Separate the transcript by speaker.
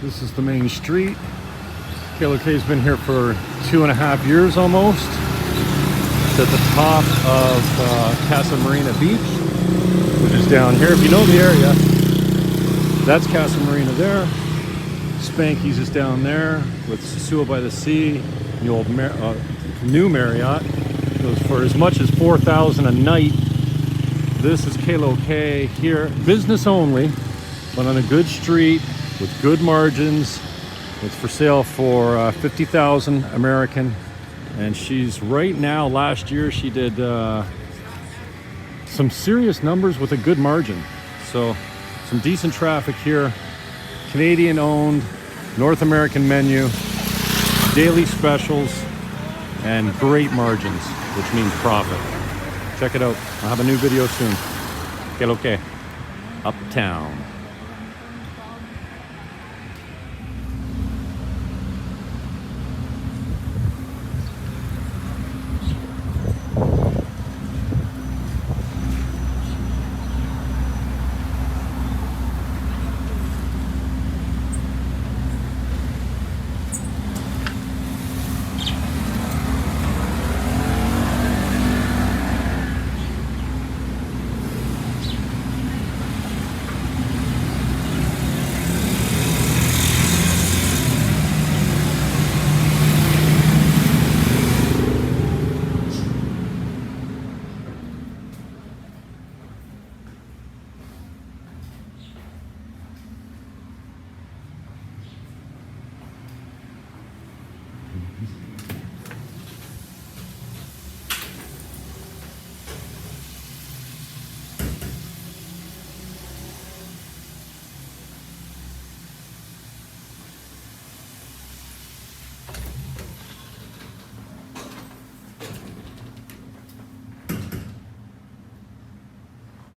Speaker 1: This is the main street. Relocate has been here for 2.5 years almost. It's at the top of Casa Marina Beach, which is down here. If you know the area, that's Casa Marina there. Spanky's is down there with Sosúa by the Sea. The old new Marriott goes for as much as $4,000 a night. This is Relocate here, business only, but on a good street with good margins. It's for sale for $50,000 American, and she's right now. Last year she did some serious numbers with a good margin. So some decent traffic here. Canadian owned, North American menu, daily specials, and great margins, which means profit. Check it out. I'll have a new video soon. Okay, Uptown.